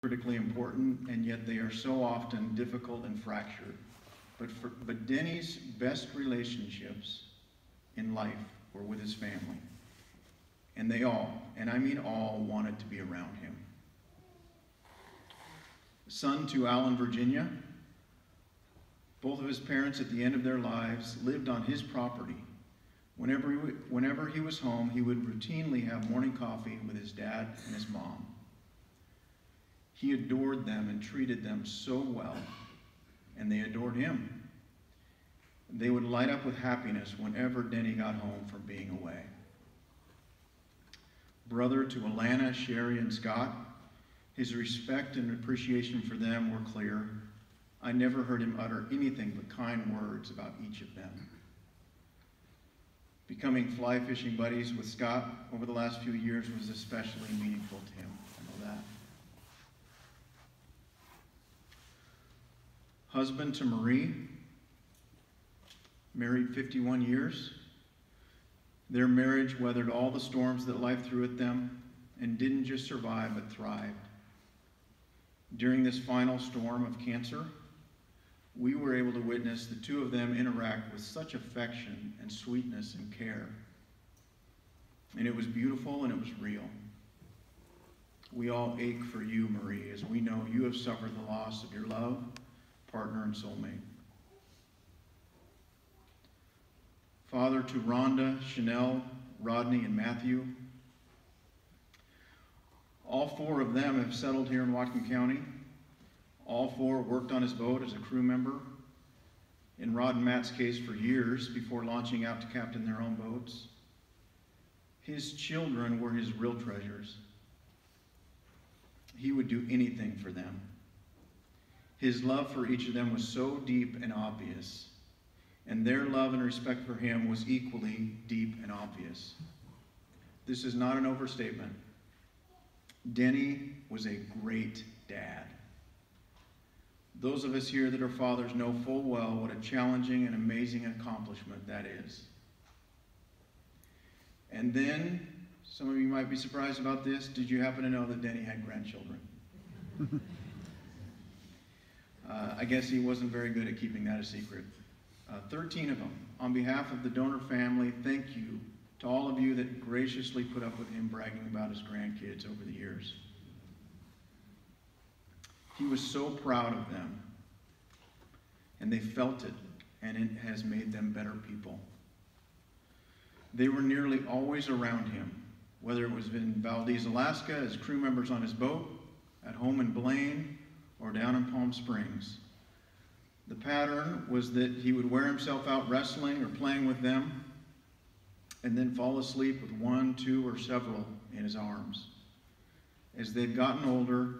critically important, and yet they are so often difficult and fractured. But Denny's best relationships in life were with his family. And they all, and I mean all, wanted to be around him. Son to Allen, Virginia, both of his parents at the end of their lives lived on his property. Whenever he was home, he would routinely have morning coffee with his dad and his mom. He adored them and treated them so well, and they adored him. They would light up with happiness whenever Denny got home from being away. Brother to Alana, Sherry, and Scott, his respect and appreciation for them were clear. I never heard him utter anything but kind words about each of them. Becoming fly fishing buddies with Scott over the last few years was especially meaningful to him. I know that. Husband to Marie, married 51 years. Their marriage weathered all the storms that life threw at them and didn't just survive, but thrived. During this final storm of cancer, we were able to witness the two of them interact with such affection and sweetness and care. And it was beautiful and it was real. We all ache for you, Marie, as we know you have suffered the loss of your love, partner, and soulmate. Father to Rhonda, Chanel, Rodney, and Matthew. All four of them have settled here in Whatcom County. All four worked on his boat as a crew member, in Rod and Matt's case for years before launching out to captain their own boats. His children were his real treasures. He would do anything for them. His love for each of them was so deep and obvious, and their love and respect for him was equally deep and obvious. This is not an overstatement. Denny was a great dad. Those of us here that are fathers know full well what a challenging and amazing accomplishment that is. And then, some of you might be surprised about this, did you happen to know that Denny had grandchildren? I guess he wasn't very good at keeping that a secret. 13 of them. On behalf of the donor family, thank you to all of you that graciously put up with him bragging about his grandkids over the years. He was so proud of them, and they felt it, and it has made them better people. They were nearly always around him, whether it was in Valdez, Alaska, as crew members on his boat, at home in Blaine, or down in Palm Springs. The pattern was that he would wear himself out wrestling or playing with them, and then fall asleep with one, two, or several in his arms. As they've gotten older,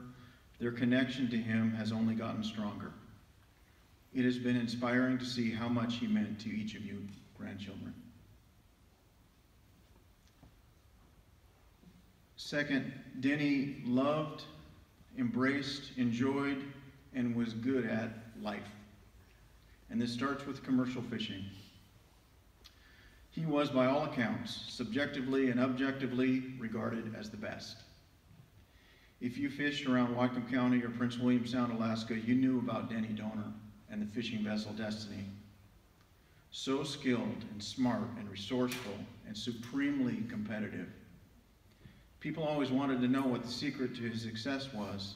their connection to him has only gotten stronger. It has been inspiring to see how much he meant to each of you grandchildren. Second, Denny loved, embraced, enjoyed, and was good at life. And this starts with commercial fishing. He was, by all accounts, subjectively and objectively regarded as the best. If you fished around Whatcom County or Prince William Sound, Alaska, you knew about Denny Donor and the fishing vessel Destiny. So skilled and smart and resourceful and supremely competitive. People always wanted to know what the secret to his success was,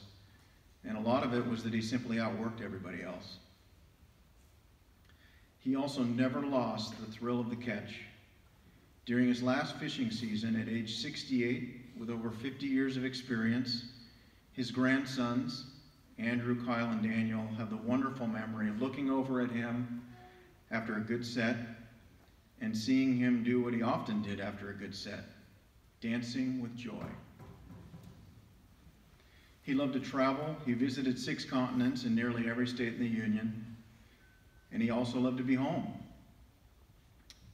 and a lot of it was that he simply outworked everybody else. He also never lost the thrill of the catch. During his last fishing season at age 68, with over 50 years of experience, his grandsons, Andrew, Kyle, and Daniel, have the wonderful memory of looking over at him after a good set and seeing him do what he often did after a good set, dancing with joy. He loved to travel. He visited 6 continents in nearly every state in the Union, and he also loved to be home.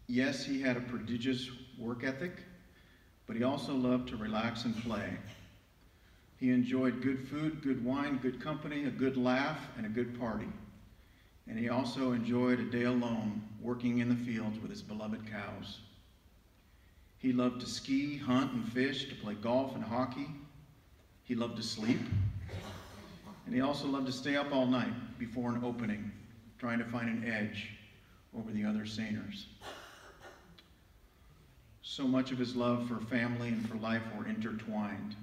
Yes, he had a prodigious work ethic, but he also loved to relax and play. He enjoyed good food, good wine, good company, a good laugh, and a good party. And he also enjoyed a day alone, working in the fields with his beloved cows. He loved to ski, hunt, and fish, to play golf and hockey. He loved to sleep. he also loved to stay up all night before an opening, trying to find an edge over the other seiners. So much of his love for family and for life were intertwined.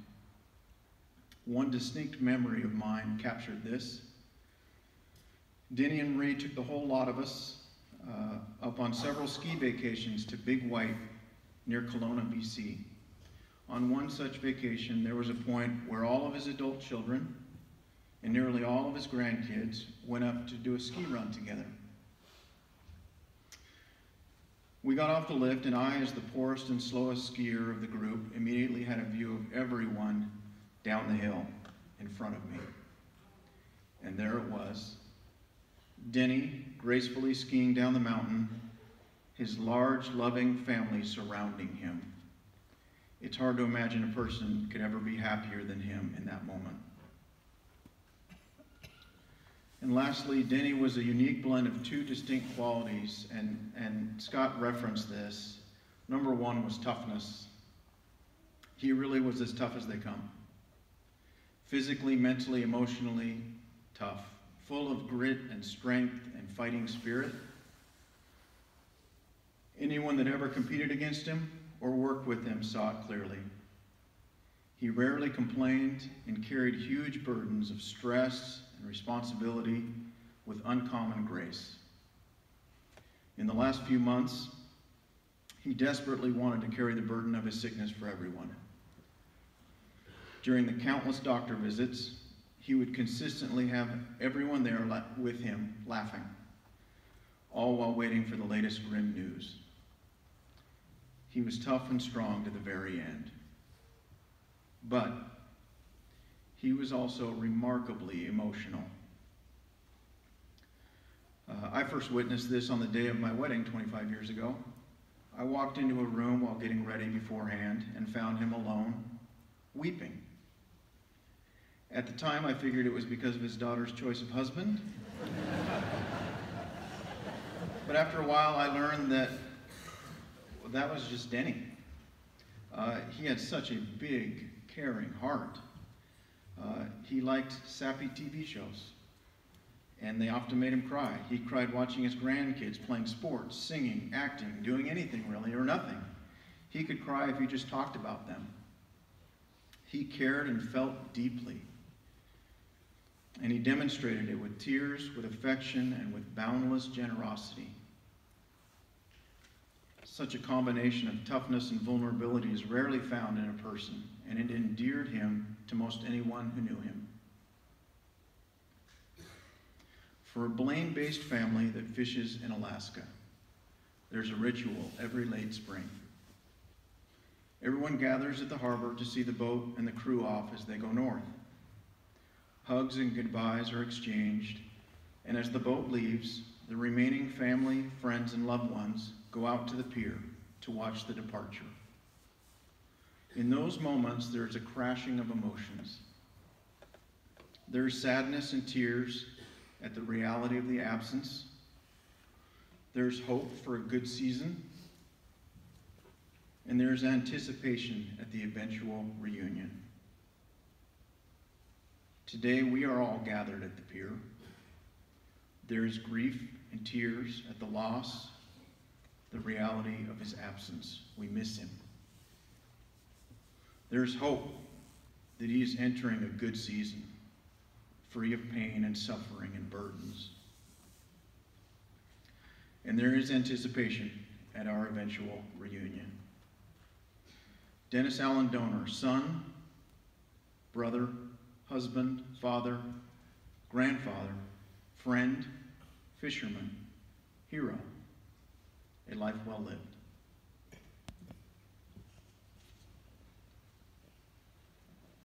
One distinct memory of mine captured this. Denny and Marie took the whole lot of us up on several ski vacations to Big White near Kelowna, BC. On one such vacation, there was a point where all of his adult children and nearly all of his grandkids went up to do a ski run together. We got off the lift, and I, as the poorest and slowest skier of the group, immediately had a view of everyone down the hill in front of me. And there it was, Denny gracefully skiing down the mountain, his large, loving family surrounding him. It's hard to imagine a person could ever be happier than him in that moment. And lastly, Denny was a unique blend of two distinct qualities, and Scott referenced this. Number one was toughness. He really was as tough as they come. Physically, mentally, emotionally tough, full of grit and strength and fighting spirit. Anyone that ever competed against him or worked with him saw it clearly. He rarely complained and carried huge burdens of stress and responsibility with uncommon grace. In the last few months, he desperately wanted to carry the burden of his sickness for everyone. During the countless doctor visits, he would consistently have everyone there with him laughing, all while waiting for the latest grim news. He was tough and strong to the very end. But he was also remarkably emotional. I first witnessed this on the day of my wedding 25 years ago. I walked into a room while getting ready beforehand and found him alone, weeping. At the time, I figured it was because of his daughter's choice of husband. But after a while, I learned that that was just Denny. He had such a big, caring heart. He liked sappy TV shows, and they often made him cry. He cried watching his grandkids playing sports, singing, acting, doing anything really, or nothing. He could cry if you just talked about them. He cared and felt deeply, and he demonstrated it with tears, with affection, and with boundless generosity. Such a combination of toughness and vulnerability is rarely found in a person, and it endeared him to most anyone who knew him. For a Blaine-based family that fishes in Alaska, there's a ritual every late spring. Everyone gathers at the harbor to see the boat and the crew off as they go north. Hugs and goodbyes are exchanged, and as the boat leaves, the remaining family, friends, and loved ones go out to the pier to watch the departure. In those moments, there's a crashing of emotions. There's sadness and tears at the reality of the absence. There's hope for a good season. And there's anticipation at the eventual reunion. Today, we are all gathered at the pier. There is grief and tears at the loss, the reality of his absence. We miss him. There's hope that he is entering a good season, free of pain and suffering and burdens. And there is anticipation at our eventual reunion. Dennis Allen Donor, son, brother, husband, father, grandfather, friend, fisherman, hero, a life well lived.